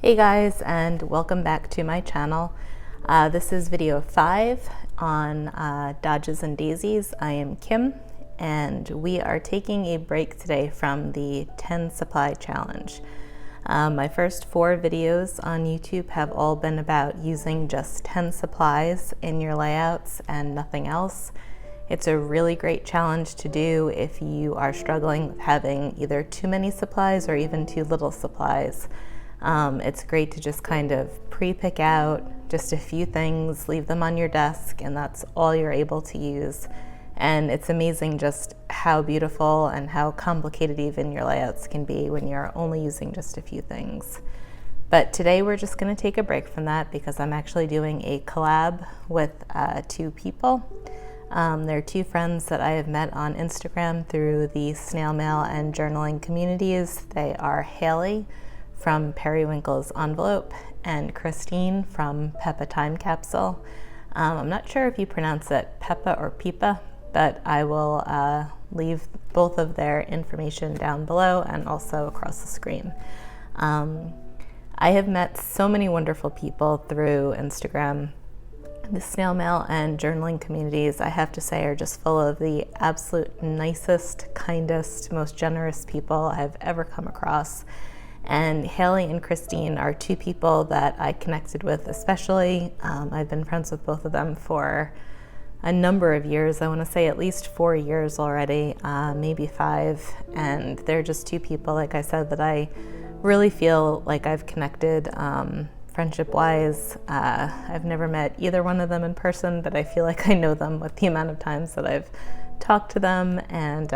Hey guys, and welcome back to my channel. This is video 5 on Dodges and Daisies. I am Kim, and we are taking a break today from the 10 supply challenge. My first 4 videos on YouTube have all been about using just 10 supplies in your layouts and nothing else. It's a really great challenge to do if you are struggling with having either too many supplies or even too little supplies. It's great to just kind of pre-pick out just a few things, leave them on your desk, and that's all you're able to use. And it's amazing just how beautiful and how complicated even your layouts can be when you're only using just a few things. But today we're just going to take a break from that because I'm actually doing a collab with 2 people. They're 2 friends that I have met on Instagram through the snail mail and journaling communities. They are Haley from Periwinkle's Envelope and Christine from Peppa Time Capsule. I'm not sure if you pronounce it Peppa or Peepa, but I will leave both of their information down below and also across the screen. I have met so many wonderful people through Instagram. The snail mail and journaling communities, I have to say, are just full of the absolute nicest, kindest, most generous people I've ever come across. And Haley and Christine are 2 people that I connected with especially. I've been friends with both of them for a number of years. I want to say at least 4 years already, maybe 5. And they're just 2 people, like I said, that I really feel like I've connected friendship-wise. I've never met either one of them in person, but I feel like I know them with the amount of times that I've talked to them. And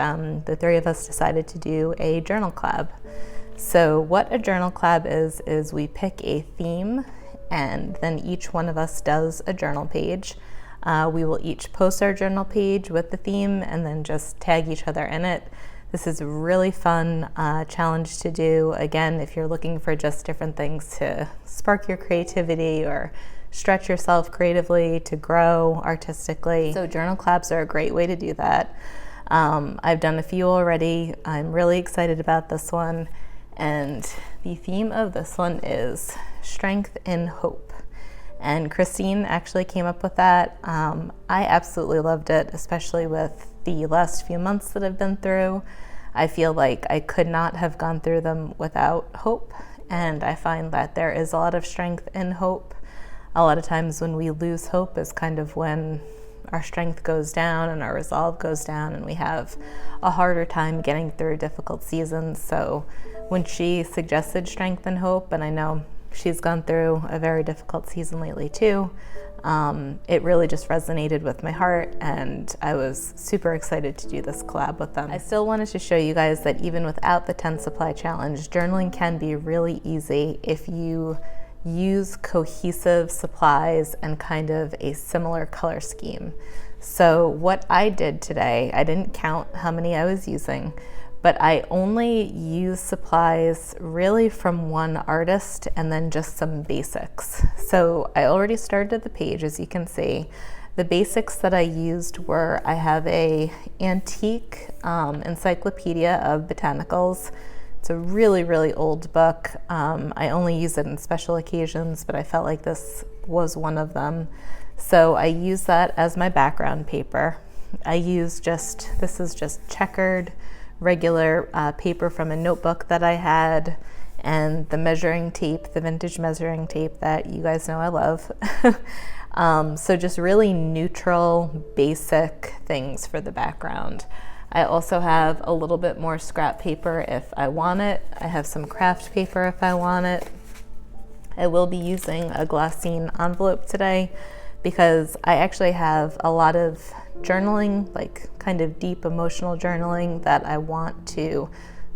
the 3 of us decided to do a journal collab. So what a journal collab is we pick a theme and then each one of us does a journal page. We will each post our journal page with the theme and then just tag each other in it. This is a really fun challenge to do. Again, if you're looking for just different things to spark your creativity or stretch yourself creatively, to grow artistically. So journal collabs are a great way to do that. I've done a few already. I'm really excited about this one. And the theme of this one is strength in hope. And Christine actually came up with that. I absolutely loved it, especially with the last few months that I've been through. I feel like I could not have gone through them without hope. And I find that there is a lot of strength in hope. A lot of times when we lose hope is kind of when our strength goes down and our resolve goes down and we have a harder time getting through difficult seasons. So when she suggested strength and hope, and I know she's gone through a very difficult season lately too, it really just resonated with my heart and I was super excited to do this collab with them. I still wanted to show you guys that even without the 10 supply challenge, journaling can be really easy if you use cohesive supplies and kind of a similar color scheme. So what I did today, I didn't count how many I was using, but I only used supplies really from one artist and then just some basics. So I already started the page, as you can see. The basics that I used were, I have a antique encyclopedia of botanicals. It's a really, really old book. I only use it in special occasions, but I felt like this was one of them. So I use that as my background paper. I use this is just checkered, regular paper from a notebook that I had, and the measuring tape, the vintage measuring tape that you guys know I love. So just really neutral, basic things for the background. I also have a little bit more scrap paper if I want it. I have some craft paper if I want it. I will be using a glassine envelope today because I actually have a lot of journaling, like kind of deep emotional journaling that I want to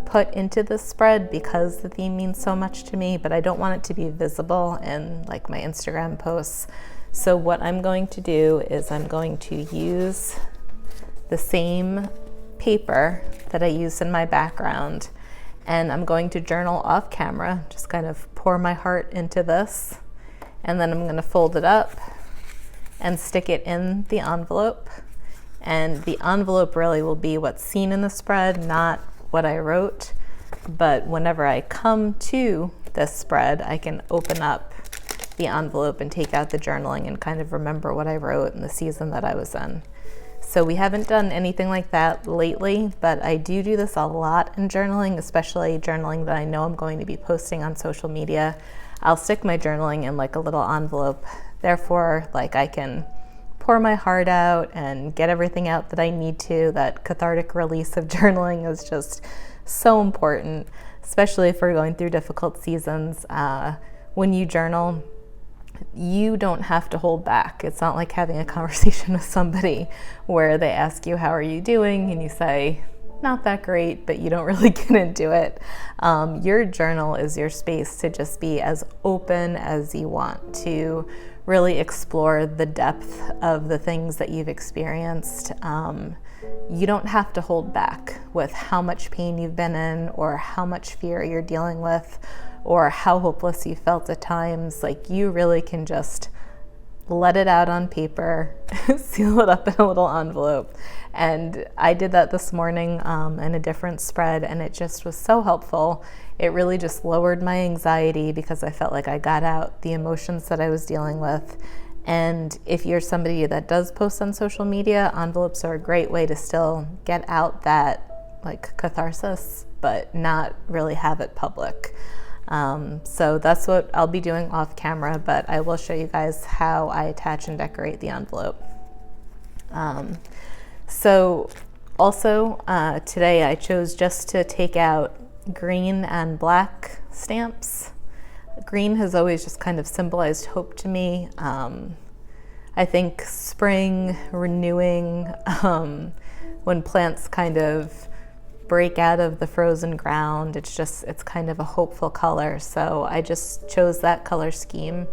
put into this spread because the theme means so much to me, but I don't want it to be visible in like my Instagram posts. So what I'm going to do is I'm going to use the same paper that I used in my background and I'm going to journal off camera, just kind of pour my heart into this, and then I'm going to fold it up and stick it in the envelope. And the envelope really will be what's seen in the spread, not what I wrote. But whenever I come to this spread, I can open up the envelope and take out the journaling and kind of remember what I wrote in the season that I was in. So we haven't done anything like that lately, but I do this a lot in journaling, especially journaling that I know I'm going to be posting on social media. I'll stick my journaling in like a little envelope. Therefore, like I can pour my heart out and get everything out that I need to. That cathartic release of journaling is just so important, especially if we're going through difficult seasons. When you journal, you don't have to hold back. It's not like having a conversation with somebody where they ask you, how are you doing? And you say, not that great, but you don't really get into it. Your journal is your space to just be as open as you want, to really explore the depth of the things that you've experienced. You don't have to hold back with how much pain you've been in, or how much fear you're dealing with, or how hopeless you felt at times. Like, you really can just let it out on paper, seal it up in a little envelope. And I did that this morning in a different spread, and it just was so helpful. It really just lowered my anxiety because I felt like I got out the emotions that I was dealing with. And if you're somebody that does post on social media, envelopes are a great way to still get out that like catharsis, but not really have it public. So that's what I'll be doing off camera, but I will show you guys how I attach and decorate the envelope. So also today I chose just to take out green and black stamps. Green has always just kind of symbolized hope to me. I think spring, renewing, when plants kind of break out of the frozen ground, it's kind of a hopeful color. So I just chose that color scheme.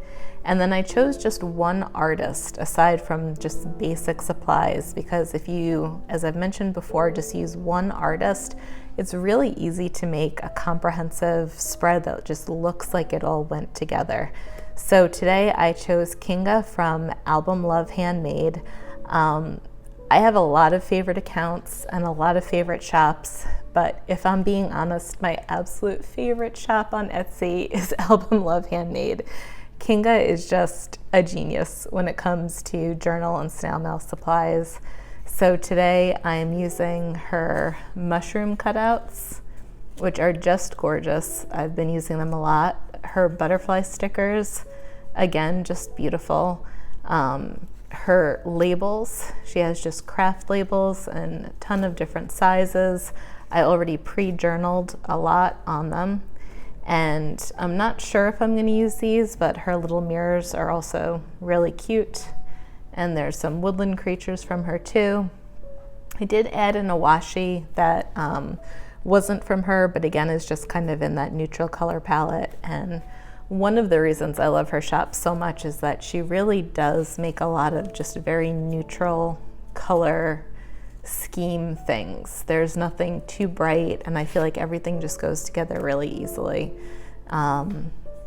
And then I chose just one artist aside from just basic supplies, because if you, as I've mentioned before, just use one artist, it's really easy to make a comprehensive spread that just looks like it all went together. So today I chose Kinga from Album Love Handmade. I have a lot of favorite accounts and a lot of favorite shops, but if I'm being honest, my absolute favorite shop on Etsy is Album Love Handmade. Kinga is just a genius when it comes to journal and snail mail supplies. So today I'm using her mushroom cutouts, which are just gorgeous. I've been using them a lot. Her butterfly stickers, again, just beautiful. Her labels, she has just craft labels and a ton of different sizes. I already pre-journaled a lot on them. And I'm not sure if I'm going to use these, but her little mirrors are also really cute. And there's some woodland creatures from her too. I did add in a washi that wasn't from her, but again is just kind of in that neutral color palette. And one of the reasons I love her shop so much is that she really does make a lot of just very neutral color scheme things. There's nothing too bright, and I feel like everything just goes together really easily.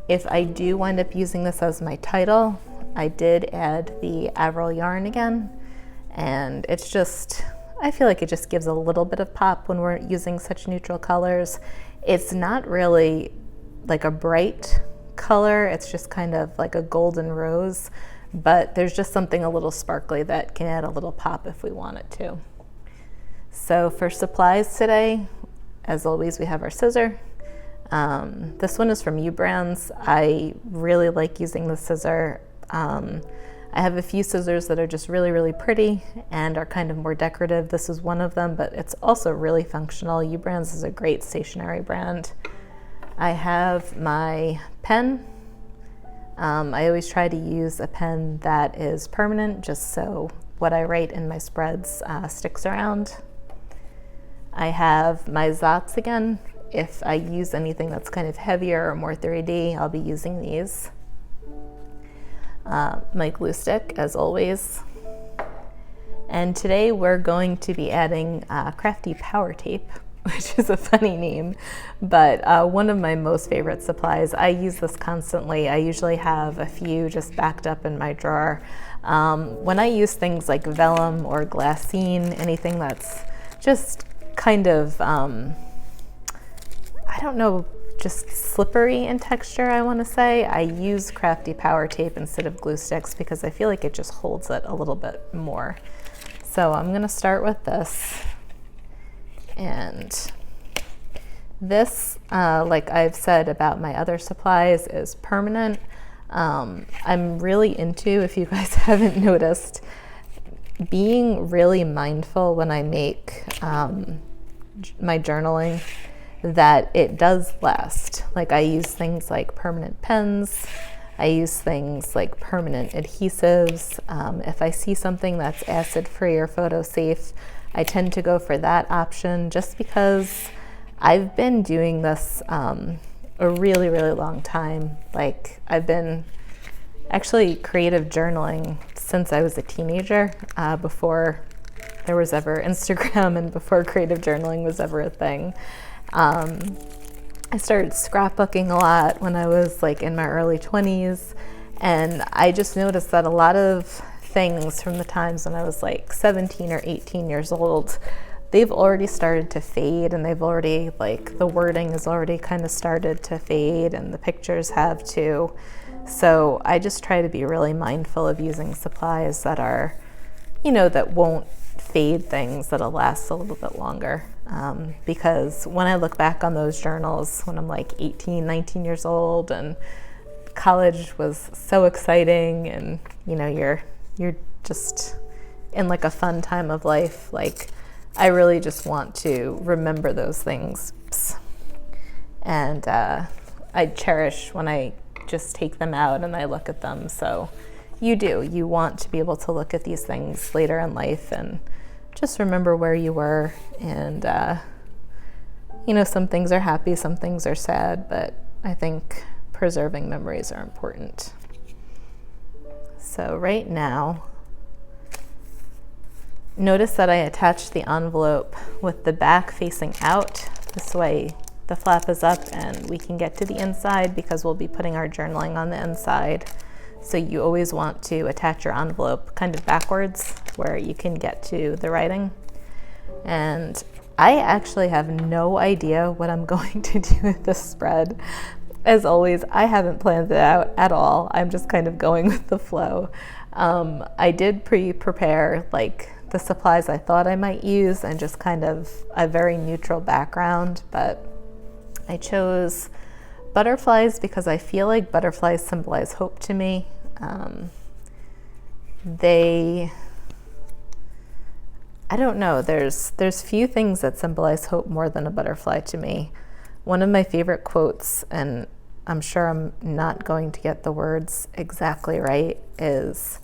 If I do wind up using this as my title, I did add the Avril yarn again, and it's just, I feel like it just gives a little bit of pop when we're using such neutral colors. It's not really like a bright color, it's just kind of like a golden rose, but there's just something a little sparkly that can add a little pop if we want it to. So for supplies today, as always, we have our scissor. This one is from U Brands. I really like using the scissor. I have a few scissors that are just really, really pretty and are kind of more decorative. This is one of them, but it's also really functional. U Brands is a great stationery brand. I have my pen. I always try to use a pen that is permanent, just so what I write in my spreads sticks around. I have my Zots again. If I use anything that's kind of heavier or more 3D, I'll be using these. My glue stick, as always. And today we're going to be adding Crafty Power Tape, which is a funny name, but one of my most favorite supplies. I use this constantly. I usually have a few just backed up in my drawer. When I use things like vellum or glassine, anything that's just kind of, I don't know just slippery in texture, I want to say. I use Crafty Power Tape instead of glue sticks because I feel like it just holds it a little bit more. So I'm going to start with this. And this, like I've said about my other supplies, is permanent. I'm really into, if you guys haven't noticed, being really mindful when I make my journaling that it does last. Like I use things like permanent pens. I use things like permanent adhesives. If I see something that's acid-free or photo-safe, I tend to go for that option just because I've been doing this a really, really long time. Like I've been actually creative journaling since I was a teenager, before there was ever Instagram and before creative journaling was ever a thing. I started scrapbooking a lot when I was like in my early 20s, and I just noticed that a lot of things from the times when I was like 17 or 18 years old, they've already started to fade, and they've already, like, the wording has already kind of started to fade, and the pictures have too. So I just try to be really mindful of using supplies that are, you know, that won't fade things, that'll last a little bit longer. Because when I look back on those journals when I'm like 18, 19 years old, and college was so exciting, and you know, you're just in like a fun time of life, like I really just want to remember those things. And I cherish when I just take them out and I look at them. So you want to be able to look at these things later in life and just remember where you were. And you know, some things are happy, some things are sad, but I think preserving memories are important. So right now, notice that I attached the envelope with the back facing out. This way the flap is up and we can get to the inside because we'll be putting our journaling on the inside. So you always want to attach your envelope kind of backwards where you can get to the writing. And I actually have no idea what I'm going to do with this spread. As always, I haven't planned it out at all. I'm just kind of going with the flow. I did prepare like the supplies I thought I might use and just kind of a very neutral background, but I chose butterflies because I feel like butterflies symbolize hope to me. I don't know, there's few things that symbolize hope more than a butterfly to me. One of my favorite quotes, and I'm sure I'm not going to get the words exactly right, is,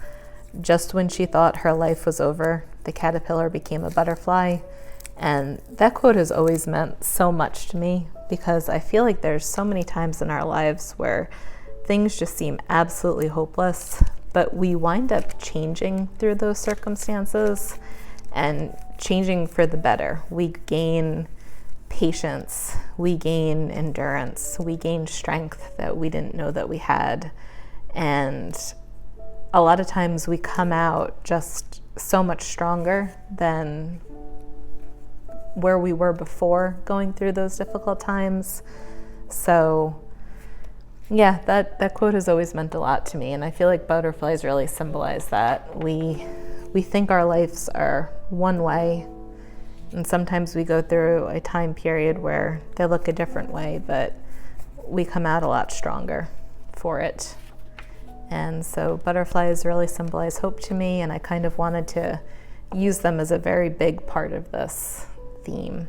"Just when she thought her life was over, the caterpillar became a butterfly." And that quote has always meant so much to me because I feel like there's so many times in our lives where things just seem absolutely hopeless, but we wind up changing through those circumstances and changing for the better. We gain patience, we gain endurance, we gain strength that we didn't know that we had. And a lot of times we come out just so much stronger than where we were before going through those difficult times. So yeah, that quote has always meant a lot to me, and I feel like butterflies really symbolize that. We think our lives are one way, and sometimes we go through a time period where they look a different way, but we come out a lot stronger for it. And so butterflies really symbolize hope to me, and I kind of wanted to use them as a very big part of this theme.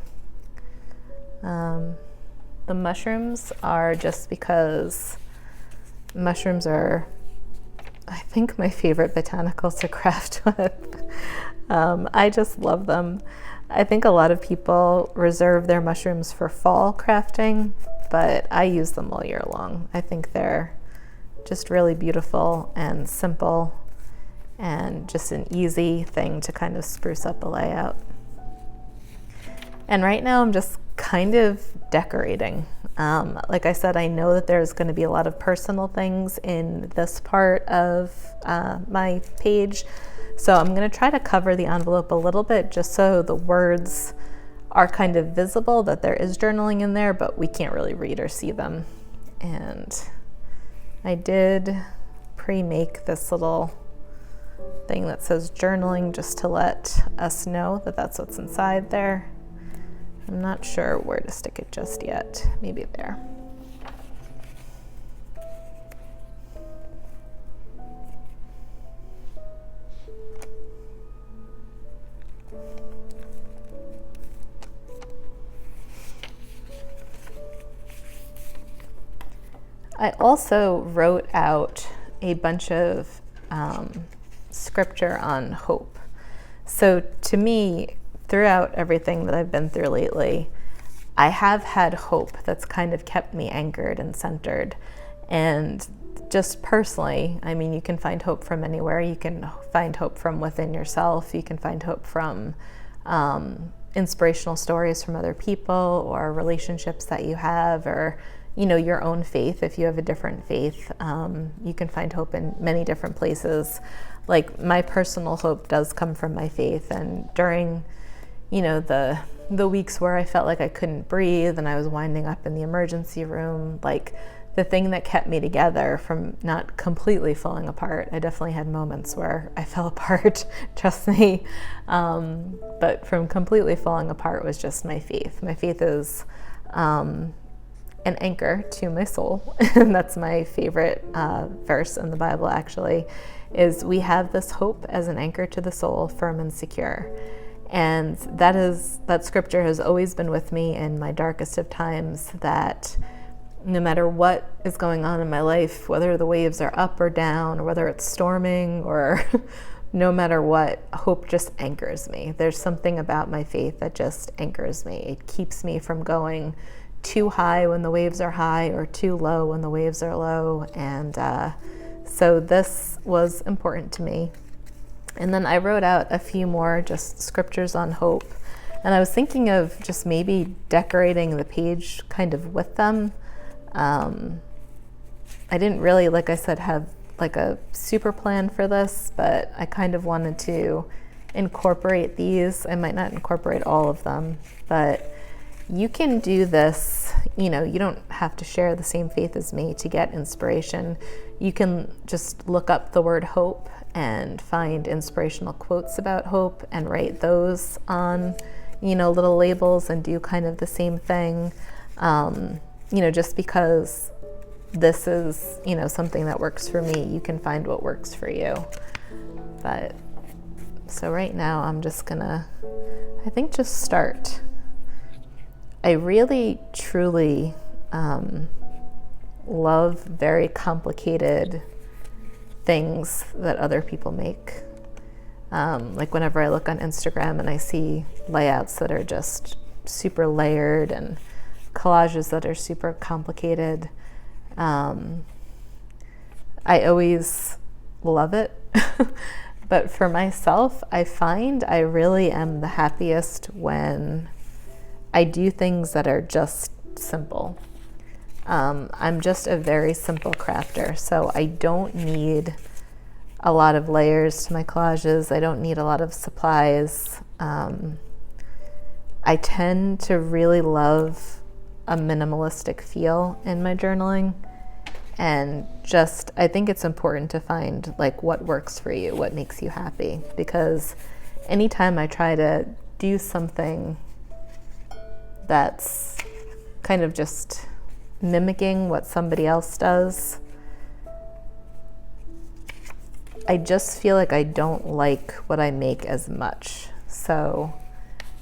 The mushrooms are just because mushrooms are, I think, my favorite botanicals to craft with. I just love them. I think a lot of people reserve their mushrooms for fall crafting, but I use them all year long. I think they're just really beautiful and simple and just an easy thing to kind of spruce up a layout. And right now I'm just kind of decorating. Like I said, I know that there's going to be a lot of personal things in this part of my page. So I'm going to try to cover the envelope a little bit just so the words are kind of visible, that there is journaling in there, but we can't really read or see them. And I did pre-make this little thing that says journaling just to let us know that that's what's inside there. I'm not sure where to stick it just yet. Maybe there. I also wrote out a bunch of scripture on hope. So to me, throughout everything that I've been through lately, I have had hope that's kind of kept me anchored and centered. And just personally, I mean, you can find hope from anywhere. You can find hope from within yourself. You can find hope from inspirational stories from other people, or relationships that you have, or your own faith. If you have a different faith, you can find hope in many different places. Like, my personal hope does come from my faith. And during, the weeks where I felt like I couldn't breathe and I was winding up in the emergency room, like, the thing that kept me together from not completely falling apart, I definitely had moments where I fell apart, trust me, but from completely falling apart was just my faith. My faith is an anchor to my soul. And that's my favorite verse in the Bible, actually, is we have this hope as an anchor to the soul, firm and secure. And that scripture has always been with me in my darkest of times, that no matter what is going on in my life, whether the waves are up or down, or whether it's storming, or no matter what, hope just anchors me. There's something about my faith that just anchors me. It keeps me from going too high when the waves are high, or too low when the waves are low. And so this was important to me. And then I wrote out a few more just scriptures on hope. And I was thinking of just maybe decorating the page kind of with them. I didn't really, like I said, have like a super plan for this, but I kind of wanted to incorporate these. I might not incorporate all of them, but you can do this. You don't have to share the same faith as me to get inspiration. You can just look up the word hope and find inspirational quotes about hope and write those on, little labels, and do kind of the same thing. Just because this is, something that works for me, you can find what works for you. But so right now I'm just gonna, I think, just start. I really, truly love very complicated things that other people make. Like whenever I look on Instagram and I see layouts that are just super layered and collages that are super complicated, I always love it. But for myself, I find I really am the happiest when I do things that are just simple. I'm just a very simple crafter, so I don't need a lot of layers to my collages. I don't need a lot of supplies. I tend to really love a minimalistic feel in my journaling, and just, I think it's important to find like what works for you, what makes you happy, because anytime I try to do something that's kind of just mimicking what somebody else does, I just feel like I don't like what I make as much. So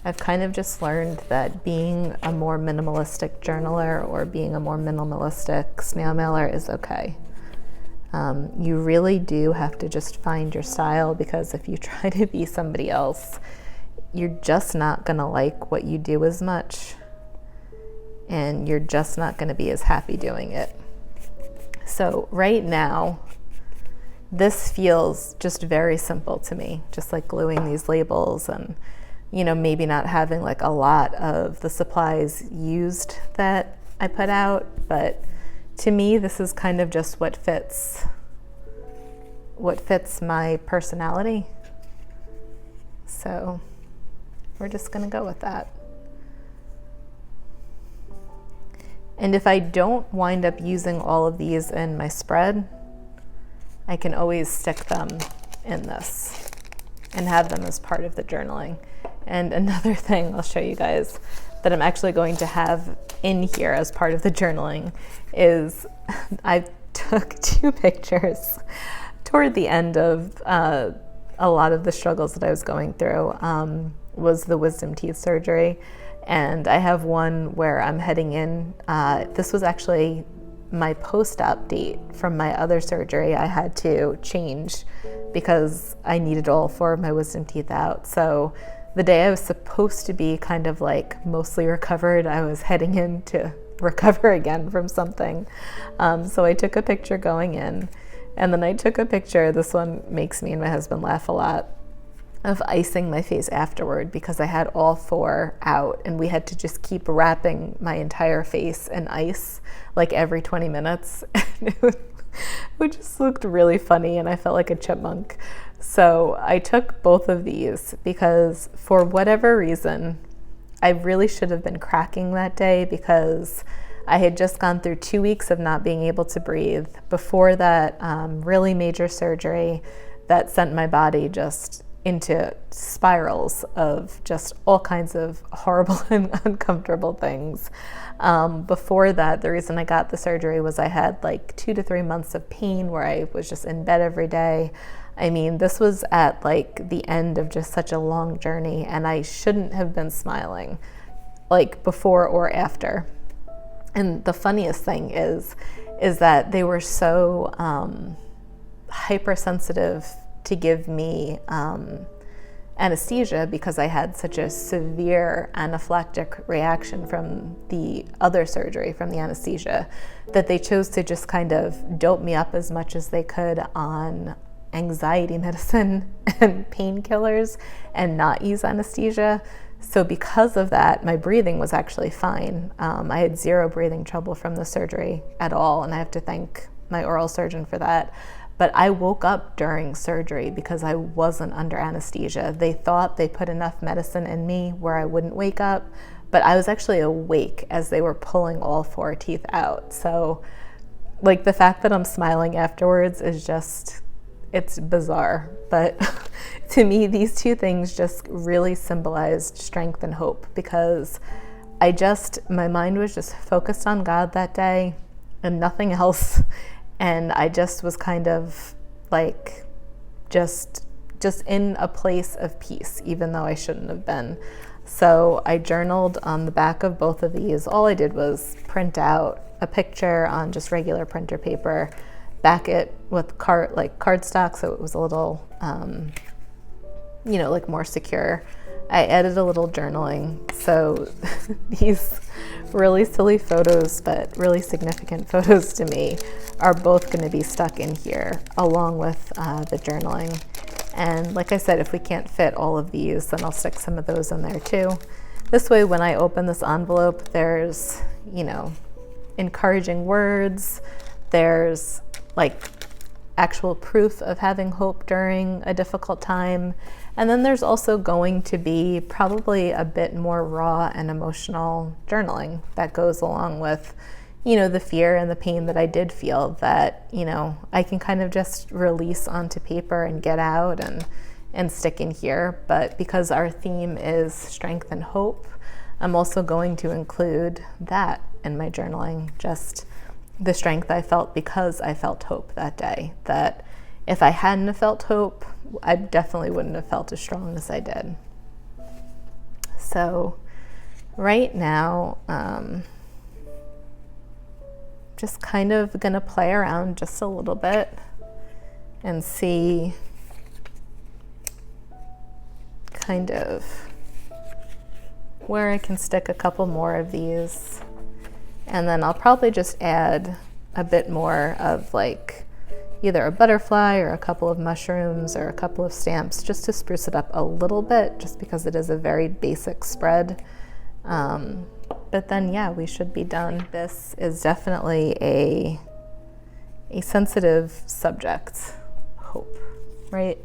I've kind of just learned that being a more minimalistic journaler or being a more minimalistic snail mailer is okay. You really do have to just find your style, because if you try to be somebody else, you're just not gonna like what you do as much, and you're just not gonna be as happy doing it. So right now, this feels just very simple to me, just like gluing these labels and, maybe not having like a lot of the supplies used that I put out, but to me, this is kind of just what fits my personality. So we're just gonna go with that. And if I don't wind up using all of these in my spread, I can always stick them in this and have them as part of the journaling. And another thing I'll show you guys that I'm actually going to have in here as part of the journaling is I took 2 pictures toward the end of a lot of the struggles that I was going through, was the wisdom teeth surgery. And I have one where I'm heading in. This was actually my post-op date from my other surgery. I had to change because I needed all 4 of my wisdom teeth out. So the day I was supposed to be kind of like mostly recovered, I was heading in to recover again from something. So I took a picture going in, and then I took a picture, this one makes me and my husband laugh a lot, of icing my face afterward because I had all 4 out and we had to just keep wrapping my entire face in ice like every 20 minutes. And it just looked really funny and I felt like a chipmunk. So I took both of these because for whatever reason, I really should have been cracking that day because I had just gone through 2 weeks of not being able to breathe before that really major surgery that sent my body just into spirals of just all kinds of horrible and uncomfortable things. Before that, the reason I got the surgery was I had like 2 to 3 months of pain where I was just in bed every day. I mean, this was at like the end of just such a long journey, and I shouldn't have been smiling like before or after. And the funniest thing is that they were so hypersensitive to give me anesthesia because I had such a severe anaphylactic reaction from the other surgery, from the anesthesia, that they chose to just kind of dope me up as much as they could on anxiety medicine and painkillers and not use anesthesia. So because of that, my breathing was actually fine. I had 0 breathing trouble from the surgery at all, and I have to thank my oral surgeon for that. But I woke up during surgery because I wasn't under anesthesia. They thought they put enough medicine in me where I wouldn't wake up, but I was actually awake as they were pulling all 4 teeth out. So like the fact that I'm smiling afterwards is just, it's bizarre. But to me, these 2 things just really symbolized strength and hope because my mind was just focused on God that day and nothing else. And I just was kind of like just in a place of peace, even though I shouldn't have been. So I journaled on the back of both of these. All I did was print out a picture on just regular printer paper, back it with cardstock so it was a little, like more secure. I added a little journaling. So these really silly photos, but really significant photos to me, are both going to be stuck in here along with the journaling. And like I said, if we can't fit all of these, then I'll stick some of those in there too. This way, when I open this envelope, there's, encouraging words, there's like actual proof of having hope during a difficult time. And then there's also going to be probably a bit more raw and emotional journaling that goes along with, the fear and the pain that I did feel that, I can kind of just release onto paper and get out and stick in here. But because our theme is strength and hope, I'm also going to include that in my journaling, just the strength I felt because I felt hope that day. That if I hadn't have felt hope, I definitely wouldn't have felt as strong as I did. So right now, just kind of gonna play around just a little bit and see kind of where I can stick a couple more of these. And then I'll probably just add a bit more of like either a butterfly or a couple of mushrooms or a couple of stamps just to spruce it up a little bit, just because it is a very basic spread. But then, yeah, we should be done. This is definitely a sensitive subject, hope, right?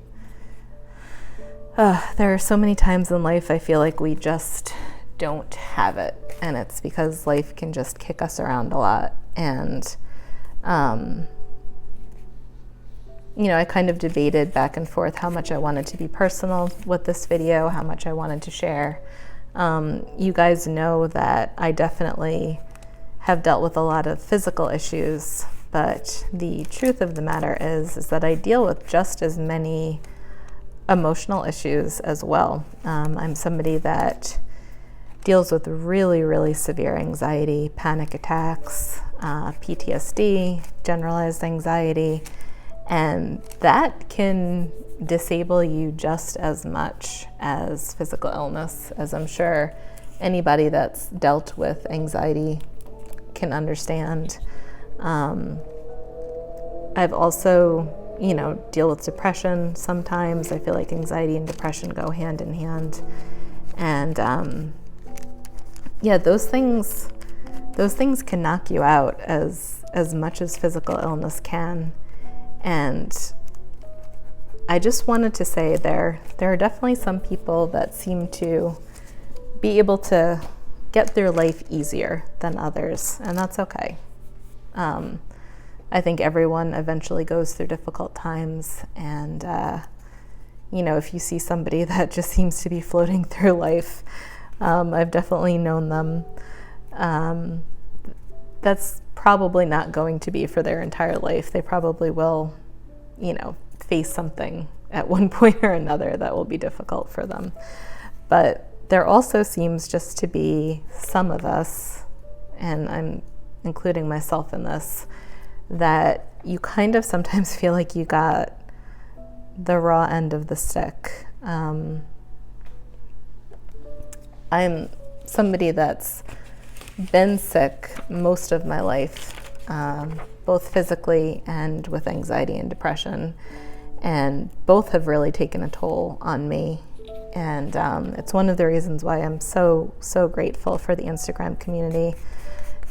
There are so many times in life I feel like we just don't have it, and it's because life can just kick us around a lot. And you know, I kind of debated back and forth how much I wanted to be personal with this video, how much I wanted to share. You guys know that I definitely have dealt with a lot of physical issues, but the truth of the matter is that I deal with just as many emotional issues as well. I'm somebody that deals with really, really severe anxiety, panic attacks, PTSD, generalized anxiety, and that can disable you just as much as physical illness, as I'm sure anybody that's dealt with anxiety can understand. I've also, you know, deal with depression sometimes. I feel like anxiety and depression go hand in hand. And yeah, those things can knock you out as much as physical illness can. And I just wanted to say there are definitely some people that seem to be able to get through life easier than others, and that's okay. I think everyone eventually goes through difficult times, and you know, if you see somebody that just seems to be floating through life, I've definitely known them. That's probably not going to be for their entire life. They probably will, you know, face something at one point or another that will be difficult for them. But there also seems just to be some of us, and I'm including myself in this, that you kind of sometimes feel like you got the raw end of the stick. I'm somebody that's been sick most of my life, both physically and with anxiety and depression, and both have really taken a toll on me. And it's one of the reasons why I'm so grateful for the Instagram community,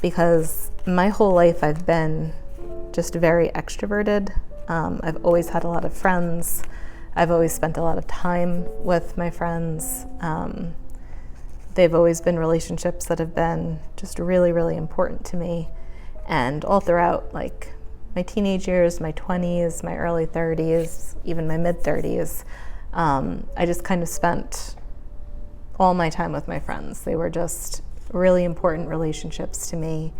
because my whole life I've been just very extroverted. I've always had a lot of friends. I've always spent a lot of time with my friends. They've always been relationships that have been just really, really important to me. And all throughout, like, my teenage years, my 20s, my early 30s, even my mid 30s, I just kind of spent all my time with my friends. They were just really important relationships to me.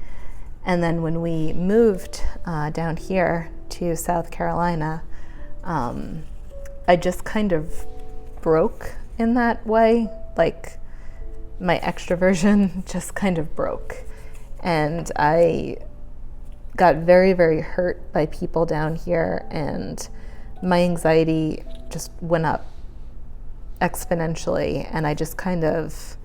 And then when we moved down here to South Carolina, I just kind of broke in that way. Like, my extroversion just kind of broke. And I got very, very hurt by people down here, and my anxiety just went up exponentially, and I just kind of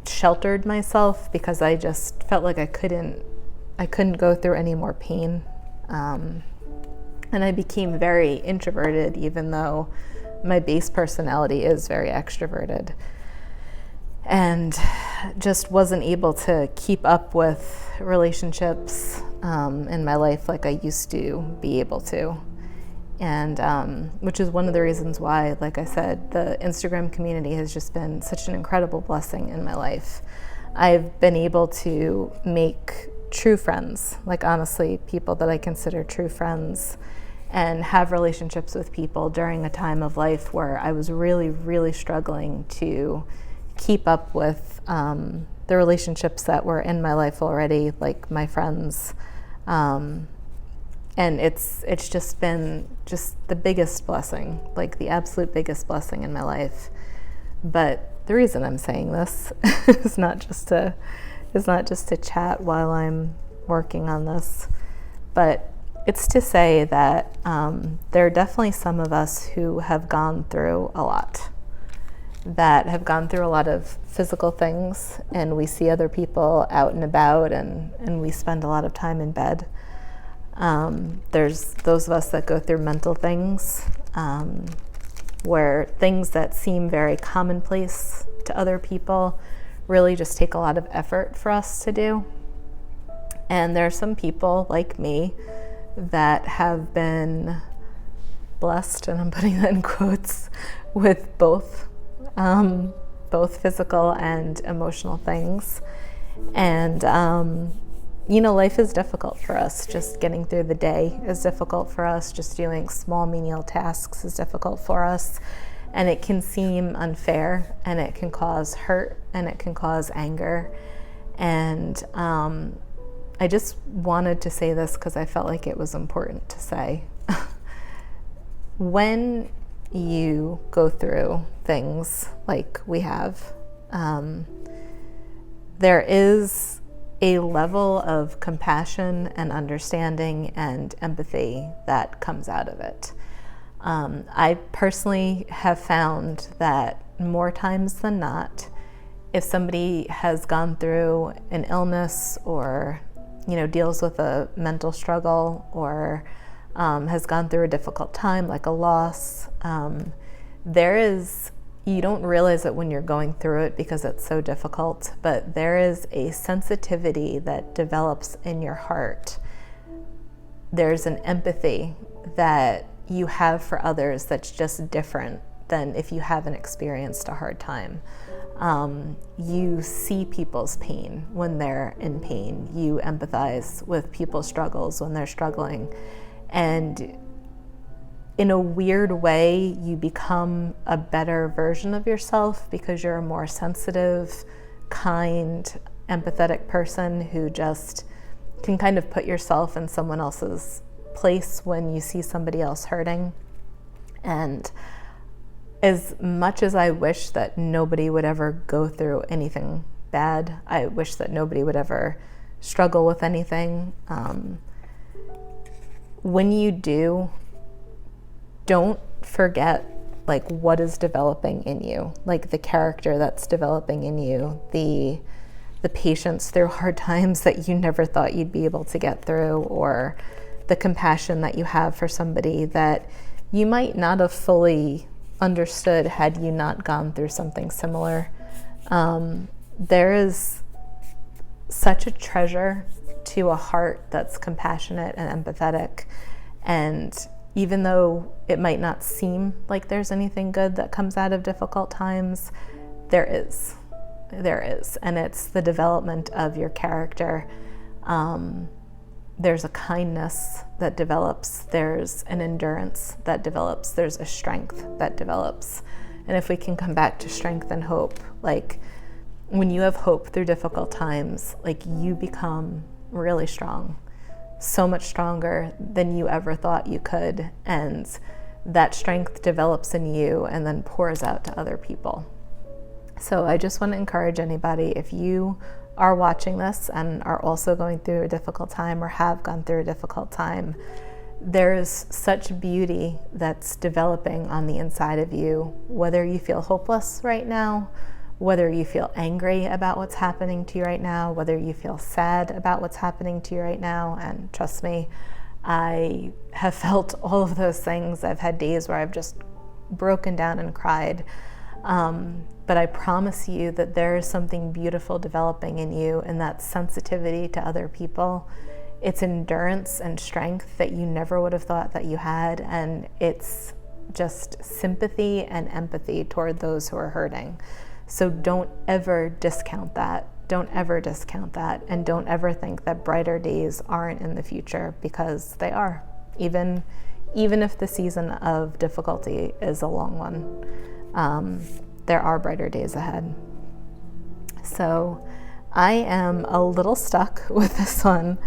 sheltered myself because I just felt like I couldn't go through any more pain. And I became very introverted, even though my base personality is very extroverted, and just wasn't able to keep up with relationships in my life like I used to be able to. And which is one of the reasons why, like I said, the Instagram community has just been such an incredible blessing in my life. I've been able to make true friends, like honestly, people that I consider true friends, and have relationships with people during a time of life where I was really, really struggling to keep up with the relationships that were in my life already, like my friends. And it's just been just the biggest blessing, like the absolute biggest blessing in my life. But the reason I'm saying this is not just to chat while I'm working on this, but it's to say that there are definitely some of us who have gone through a lot, that have gone through a lot of physical things, and we see other people out and about, and we spend a lot of time in bed. There's those of us that go through mental things, where things that seem very commonplace to other people really just take a lot of effort for us to do. And there are some people like me that have been blessed, and I'm putting that in quotes, with both both physical and emotional things. And, you know, life is difficult for us. Just getting through the day is difficult for us. Just doing small menial tasks is difficult for us. And it can seem unfair, and it can cause hurt, and it can cause anger. And I just wanted to say this because I felt like it was important to say. When you go through things like we have, there is a level of compassion and understanding and empathy that comes out of it. I personally have found that more times than not, if somebody has gone through an illness or, you know, deals with a mental struggle or has gone through a difficult time like a loss, you don't realize it when you're going through it because it's so difficult, but there is a sensitivity that develops in your heart. There's an empathy that you have for others that's just different than if you haven't experienced a hard time. You see people's pain when they're in pain. You empathize with people's struggles when they're struggling. And in a weird way, you become a better version of yourself because you're a more sensitive, kind, empathetic person who just can kind of put yourself in someone else's place when you see somebody else hurting. And as much as I wish that nobody would ever go through anything bad, I wish that nobody would ever struggle with anything. When you do, don't forget like what is developing in you, like the character that's developing in you, the patience through hard times that you never thought you'd be able to get through, or the compassion that you have for somebody that you might not have fully understood had you not gone through something similar. There is such a treasure to a heart that's compassionate and empathetic, and even though it might not seem like there's anything good that comes out of difficult times, there is, and it's the development of your character. There's a kindness that develops, there's an endurance that develops, there's a strength that develops. And if we can come back to strength and hope, like when you have hope through difficult times, like you become really strong, so much stronger than you ever thought you could. And that strength develops in you and then pours out to other people. So I just want to encourage anybody, if you are watching this and are also going through a difficult time or have gone through a difficult time, there's such beauty that's developing on the inside of you, whether you feel hopeless right now, whether you feel angry about what's happening to you right now, whether you feel sad about what's happening to you right now. And trust me, I have felt all of those things. I've had days where I've just broken down and cried. But I promise you that there is something beautiful developing in you, and that sensitivity to other people. It's endurance and strength that you never would have thought that you had, and it's just sympathy and empathy toward those who are hurting. So don't ever discount that. Don't ever discount that, and don't ever think that brighter days aren't in the future, because they are, even if the season of difficulty is a long one. There are brighter days ahead. So I am a little stuck with this one.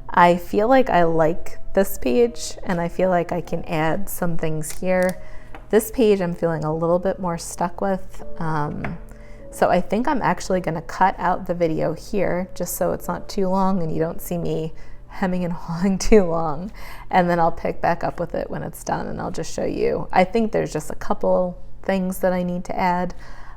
I feel like I like this page, and I feel like I can add some things here. This page I'm feeling a little bit more stuck with. So I think I'm actually going to cut out the video here just so it's not too long and you don't see me hemming and hawing too long. And then I'll pick back up with it when it's done, and I'll just show you. I think there's just a couple things that I need to add,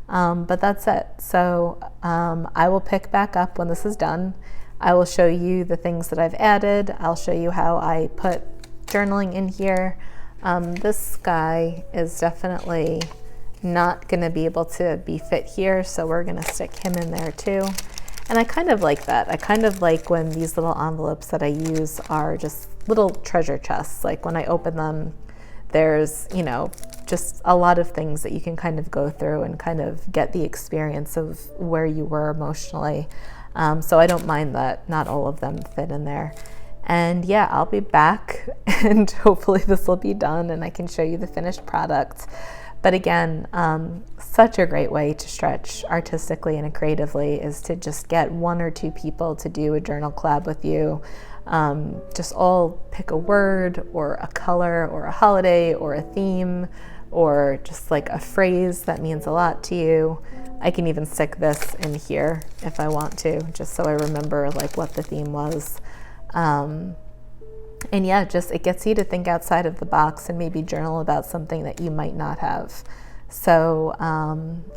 but that's it. So I will pick back up when this is done. I will show you the things that I've added. I'll show you how I put journaling in here. This guy is definitely not going to be able to be fit here, so we're going to stick him in there too. And I kind of like that. I kind of like when these little envelopes that I use are just little treasure chests. Like when I open them, there's, you know, just a lot of things that you can kind of go through and kind of get the experience of where you were emotionally. So I don't mind that not all of them fit in there. And yeah, I'll be back and hopefully this will be done and I can show you the finished product. But again, such a great way to stretch artistically and creatively is to just get 1 or 2 people to do a journal collab with you. Just all pick a word or a color or a holiday or a theme or just like a phrase that means a lot to you. I can even stick this in here if I want to, just so I remember like what the theme was. And yeah, just it gets you to think outside of the box and maybe journal about something that you might not have. So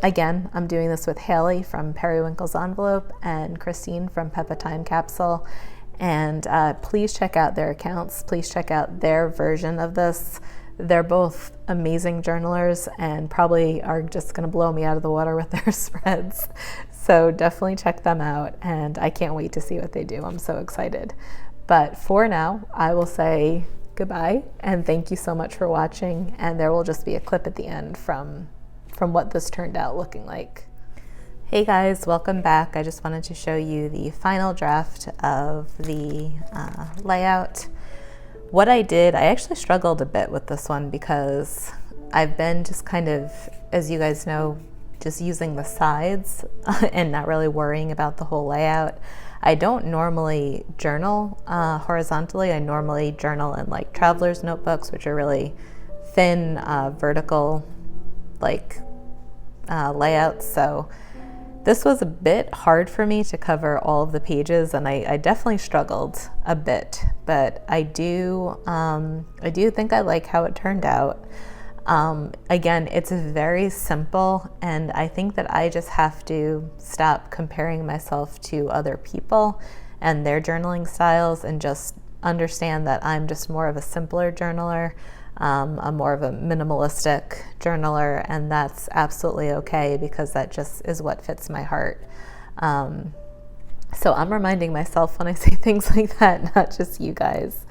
again, I'm doing this with Haley from Periwinkle's Envelope and Christine from Peppa Time Capsule. And please check out their accounts. Please check out their version of this. They're both amazing journalers and probably are just going to blow me out of the water with their spreads. So definitely check them out. And I can't wait to see what they do. I'm so excited. But for now, I will say goodbye and thank you so much for watching. And there will just be a clip at the end from what this turned out looking like. Hey guys, welcome back. I just wanted to show you the final draft of the layout. What I did, I actually struggled a bit with this one because I've been just kind of, as you guys know, just using the sides and not really worrying about the whole layout. I don't normally journal horizontally. I normally journal in like traveler's notebooks, which are really thin, vertical like layouts. So this was a bit hard for me to cover all of the pages, and I definitely struggled a bit, but I do think I like how it turned out. Again, it's very simple, and I think that I just have to stop comparing myself to other people and their journaling styles and just understand that I'm just more of a simpler journaler. I'm more of a minimalistic journaler, and that's absolutely okay because that just is what fits my heart. So I'm reminding myself when I say things like that, not just you guys.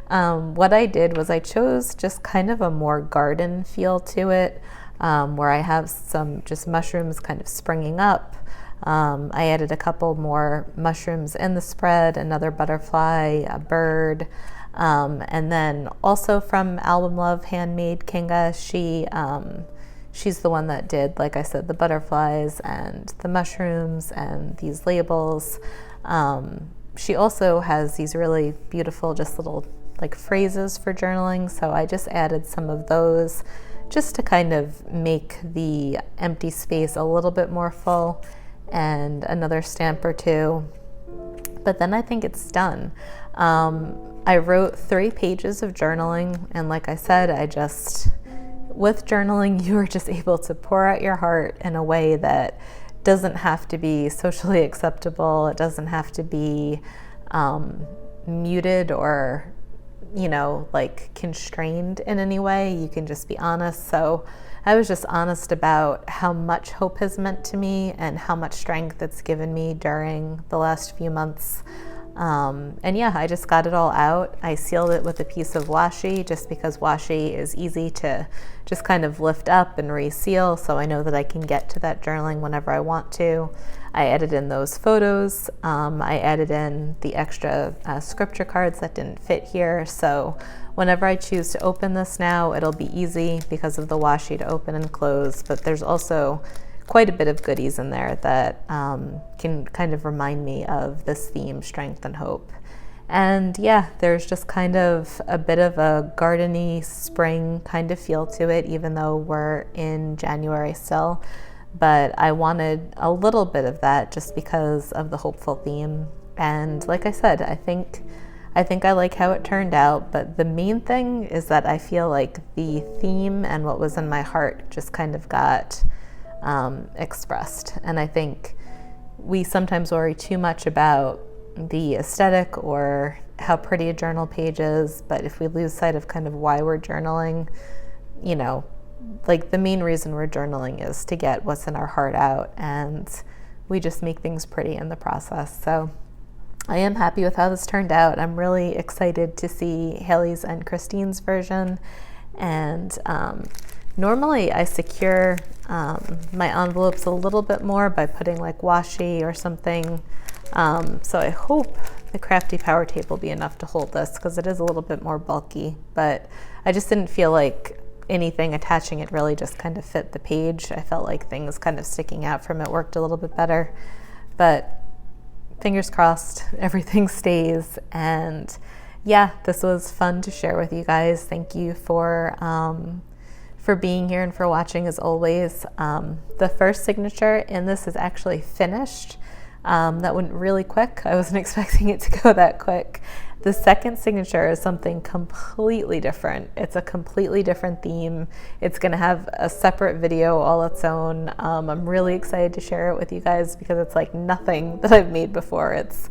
What I did was I chose just kind of a more garden feel to it, where I have some just mushrooms kind of springing up. I added a couple more mushrooms in the spread, another butterfly, a bird. And then also from Album Love Handmade Kinga, she's the one that did, like I said, the butterflies and the mushrooms and these labels. She also has these really beautiful, just little like phrases for journaling. So I just added some of those just to kind of make the empty space a little bit more full, and another stamp or two. But then I think it's done. I wrote 3 pages of journaling, and like I said, with journaling, you are just able to pour out your heart in a way that doesn't have to be socially acceptable. It doesn't have to be muted or, like constrained in any way. You can just be honest. So I was just honest about how much hope has meant to me and how much strength it's given me during the last few months. And yeah, I just got it all out. I sealed it with a piece of washi just because washi is easy to just kind of lift up and reseal, so I know that I can get to that journaling whenever I want to. I added in those photos. I added in the extra scripture cards that didn't fit here, so whenever I choose to open this now, it'll be easy because of the washi to open and close, but there's also quite a bit of goodies in there that can kind of remind me of this theme, strength and hope. And yeah, there's just kind of a bit of a gardeny spring kind of feel to it, even though we're in January still. But I wanted a little bit of that just because of the hopeful theme. And like I said, I think I like how it turned out, but the main thing is that I feel like the theme and what was in my heart just kind of got expressed. And I think we sometimes worry too much about the aesthetic or how pretty a journal page is, but if we lose sight of kind of why we're journaling, like the main reason we're journaling is to get what's in our heart out, and we just make things pretty in the process. So I am happy with how this turned out. I'm really excited to see Haley's and Christine's version, and Normally I secure my envelopes a little bit more by putting like washi or something. So I hope the Crafty Power Tape will be enough to hold this, because it is a little bit more bulky, but I just didn't feel like anything attaching it really just kind of fit the page. I felt like things kind of sticking out from it worked a little bit better, but fingers crossed everything stays. And yeah, this was fun to share with you guys. Thank you for being here and for watching as always. The first signature in this is actually finished. That went really quick. I wasn't expecting it to go that quick. The second signature is something completely different. It's a completely different theme. It's going to have a separate video all its own. I'm really excited to share it with you guys because it's like nothing that I've made before. It's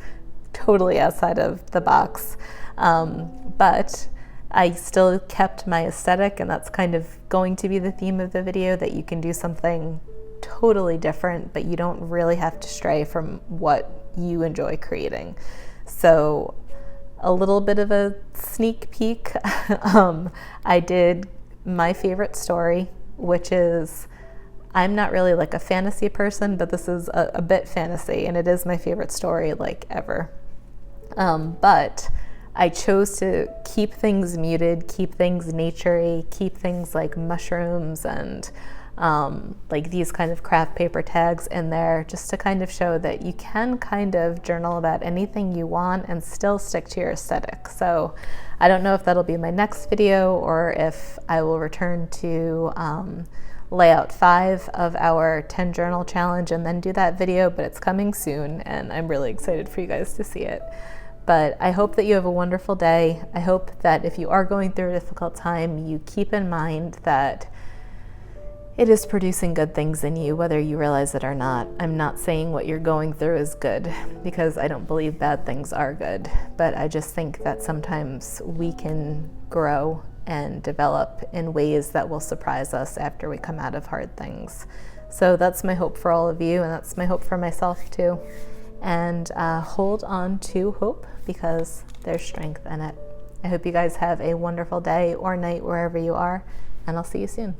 totally outside of the box. But I still kept my aesthetic, and that's kind of going to be the theme of the video, that you can do something totally different, but you don't really have to stray from what you enjoy creating. So a little bit of a sneak peek. I did my favorite story, which is, I'm not really like a fantasy person, but this is a bit fantasy, and it is my favorite story like ever. But I chose to keep things muted, keep things nature-y, keep things like mushrooms and like these kind of craft paper tags in there, just to kind of show that you can kind of journal about anything you want and still stick to your aesthetic. So I don't know if that'll be my next video or if I will return to layout 5 of our 10 journal challenge and then do that video, but it's coming soon and I'm really excited for you guys to see it. But I hope that you have a wonderful day. I hope that if you are going through a difficult time, you keep in mind that it is producing good things in you, whether you realize it or not. I'm not saying what you're going through is good, because I don't believe bad things are good, but I just think that sometimes we can grow and develop in ways that will surprise us after we come out of hard things. So that's my hope for all of you, and that's my hope for myself too. And hold on to hope, because there's strength in it. I hope you guys have a wonderful day or night wherever you are, and I'll see you soon.